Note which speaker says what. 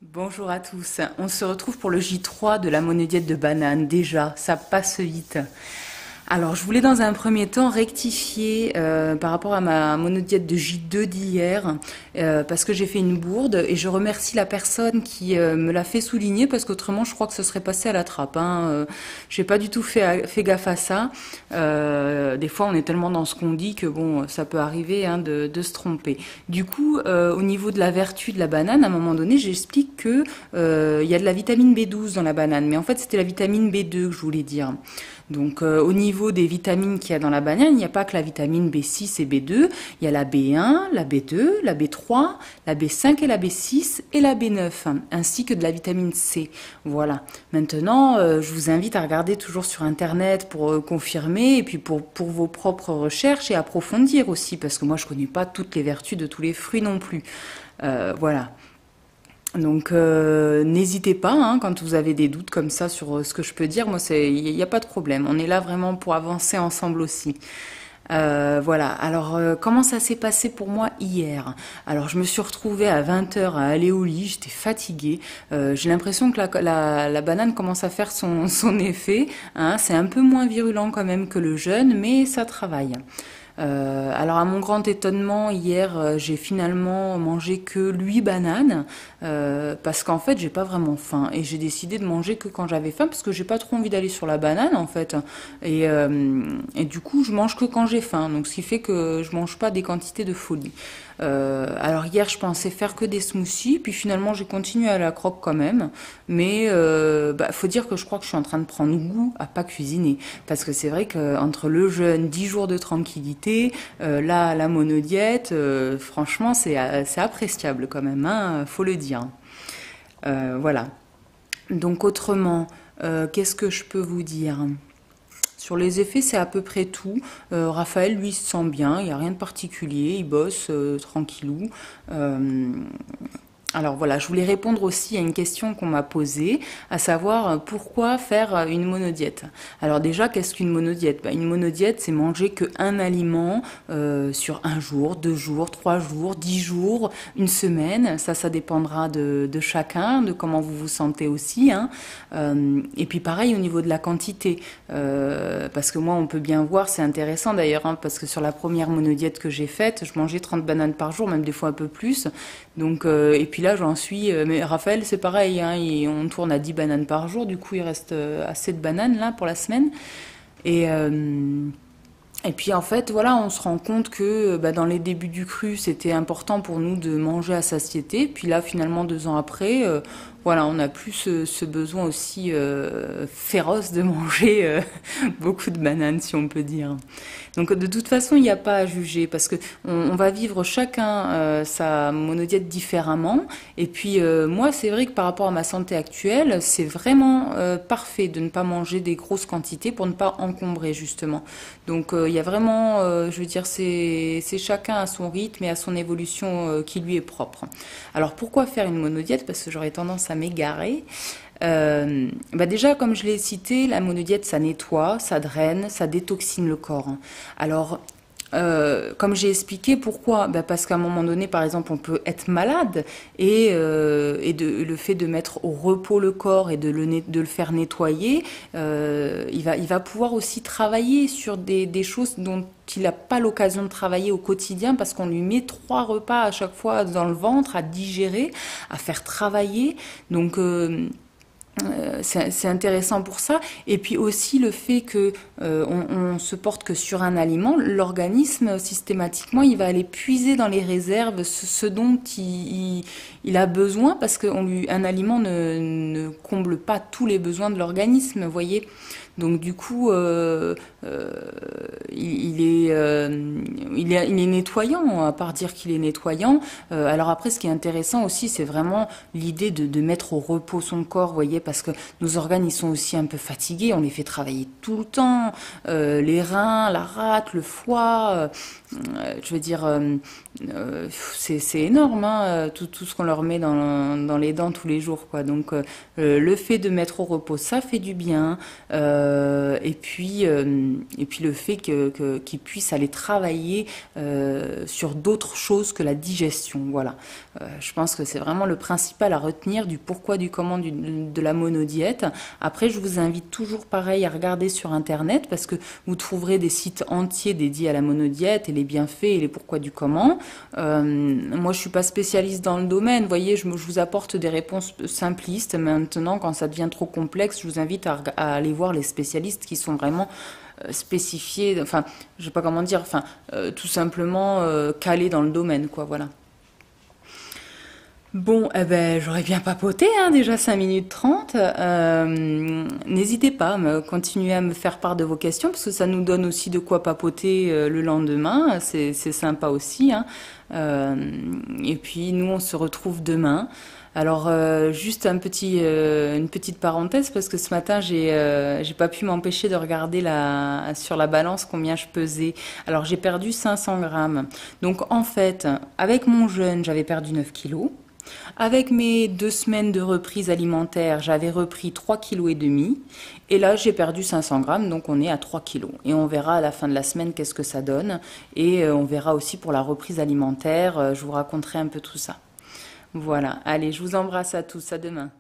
Speaker 1: Bonjour à tous. On se retrouve pour le J3 de la monodiète de banane. Déjà, ça passe vite. Alors, je voulais dans un premier temps rectifier par rapport à ma monodiète de J2 d'hier, parce que j'ai fait une bourde et je remercie la personne qui me l'a fait souligner, parce qu'autrement, je crois que ce serait passé à la trappe. J'ai pas du tout fait gaffe à ça. Des fois, on est tellement dans ce qu'on dit que bon, ça peut arriver de se tromper. Du coup, au niveau de la vertu de la banane, à un moment donné, j'explique que il y a de la vitamine B12 dans la banane, mais en fait, c'était la vitamine B2 que je voulais dire. Donc au niveau des vitamines qu'il y a dans la banane, il n'y a pas que la vitamine B6 et B2, il y a la B1, la B2, la B3, la B5 et la B6 et la B9, ainsi que de la vitamine C. Voilà. Maintenant, je vous invite à regarder toujours sur Internet pour confirmer et puis pour vos propres recherches et approfondir aussi, parce que moi je connais pas toutes les vertus de tous les fruits non plus. Voilà. Donc n'hésitez pas quand vous avez des doutes comme ça sur ce que je peux dire. Moi, il n'y a pas de problème. On est là vraiment pour avancer ensemble aussi. Voilà. Alors comment ça s'est passé pour moi hier? Alors je me suis retrouvée à 20 heures à aller au lit. J'étais fatiguée. J'ai l'impression que la banane commence à faire son effet. C'est un peu moins virulent quand même que le jeûne, mais ça travaille. Alors à mon grand étonnement, hier, j'ai finalement mangé que 8 bananes parce qu'en fait, j'ai pas vraiment faim et j'ai décidé de manger que quand j'avais faim parce que j'ai pas trop envie d'aller sur la banane en fait. Et du coup, je mange que quand j'ai faim. Donc ce qui fait que je mange pas des quantités de folie. Alors hier, je pensais faire que des smoothies, puis finalement, j'ai continué à la croque quand même. Mais faut dire que je crois que je suis en train de prendre goût à pas cuisiner, parce que c'est vrai qu'entre le jeûne, 10 jours de tranquillité, là, la monodiète, franchement, c'est appréciable quand même, faut le dire. Voilà. Donc autrement, qu'est-ce que je peux vous dire? Sur les effets, c'est à peu près tout. Raphaël, lui, se sent bien, il n'y a rien de particulier, il bosse tranquillou. Euh, alors voilà, je voulais répondre aussi à une question qu'on m'a posée, à savoir pourquoi faire une monodiète. Alors déjà, qu'est-ce qu'une monodiète? Une monodiète, c'est manger qu'un aliment sur un jour, 2 jours, 3 jours, 10 jours, une semaine. Ça dépendra de chacun, de comment vous vous sentez aussi. Et puis pareil au niveau de la quantité, parce que moi, on peut bien voir, c'est intéressant d'ailleurs, parce que sur la première monodiète que j'ai faite, je mangeais 30 bananes par jour, même des fois un peu plus. Donc, et puis là, j'en suis. Mais Raphaël, c'est pareil, on tourne à 10 bananes par jour. Du coup, il reste assez de bananes là pour la semaine. Et, euh, et puis en fait, voilà, on se rend compte que dans les débuts du cru, c'était important pour nous de manger à satiété. Puis là, finalement, 2 ans après, voilà, on n'a plus ce besoin aussi féroce de manger beaucoup de bananes, si on peut dire. Donc de toute façon, il n'y a pas à juger parce que on va vivre chacun sa monodiète différemment. Et puis moi, c'est vrai que par rapport à ma santé actuelle, c'est vraiment parfait de ne pas manger des grosses quantités pour ne pas encombrer justement. Donc il y a vraiment, je veux dire, c'est chacun à son rythme et à son évolution qui lui est propre. Alors pourquoi faire une monodiète? Parce que j'aurais tendance à m'égarer. Déjà, comme je l'ai cité, la monodiète, ça nettoie, ça draine, ça détoxine le corps. Alors, comme j'ai expliqué, pourquoi? Parce qu'à un moment donné, par exemple, on peut être malade le fait de mettre au repos le corps et de le faire nettoyer, il va pouvoir aussi travailler sur des choses dont il n'a pas l'occasion de travailler au quotidien parce qu'on lui met 3 repas à chaque fois dans le ventre à digérer, à faire travailler. Donc, c'est intéressant pour ça. Et puis aussi le fait que on se porte que sur un aliment, l'organisme systématiquement il va aller puiser dans les réserves ce dont il a besoin parce qu'un aliment ne comble pas tous les besoins de l'organisme, vous voyez. Donc du coup, il est nettoyant, à part dire qu'il est nettoyant. Alors après, ce qui est intéressant aussi, c'est vraiment l'idée de mettre au repos son corps, vous voyez, parce que nos organes, ils sont aussi un peu fatigués, on les fait travailler tout le temps, les reins, la rate, le foie, je veux dire, c'est énorme, tout ce qu'on leur met dans les dents tous les jours, quoi. Donc le fait de mettre au repos, ça fait du bien. et puis le fait qu'ils puissent aller travailler sur d'autres choses que la digestion. Voilà. Je pense que c'est vraiment le principal à retenir du pourquoi, du comment de la monodiète. Après, je vous invite toujours pareil à regarder sur Internet parce que vous trouverez des sites entiers dédiés à la monodiète et les bienfaits et les pourquoi du comment. Moi, je suis pas spécialiste dans le domaine. Vous voyez, je vous apporte des réponses simplistes. Maintenant, quand ça devient trop complexe, je vous invite à aller voir les spécialistes qui sont vraiment spécifiés, enfin, je sais pas comment dire, enfin, tout simplement calés dans le domaine, quoi, voilà. Bon, eh ben, j'aurais bien papoté, hein, déjà 5 minutes 30. N'hésitez pas à continuer à me faire part de vos questions, parce que ça nous donne aussi de quoi papoter le lendemain. C'est sympa aussi, hein. Euh, et puis, nous, on se retrouve demain. Alors, juste une petite parenthèse, parce que ce matin, j'ai pas pu m'empêcher de regarder sur la balance combien je pesais. Alors, j'ai perdu 500 grammes. Donc, en fait, avec mon jeûne, j'avais perdu 9 kilos. Avec mes 2 semaines de reprise alimentaire, j'avais repris 3,5 kg. Et là, j'ai perdu 500 grammes, donc on est à 3 kilos. Et on verra à la fin de la semaine qu'est-ce que ça donne. Et on verra aussi pour la reprise alimentaire. Je vous raconterai un peu tout ça. Voilà. Allez, je vous embrasse à tous. À demain.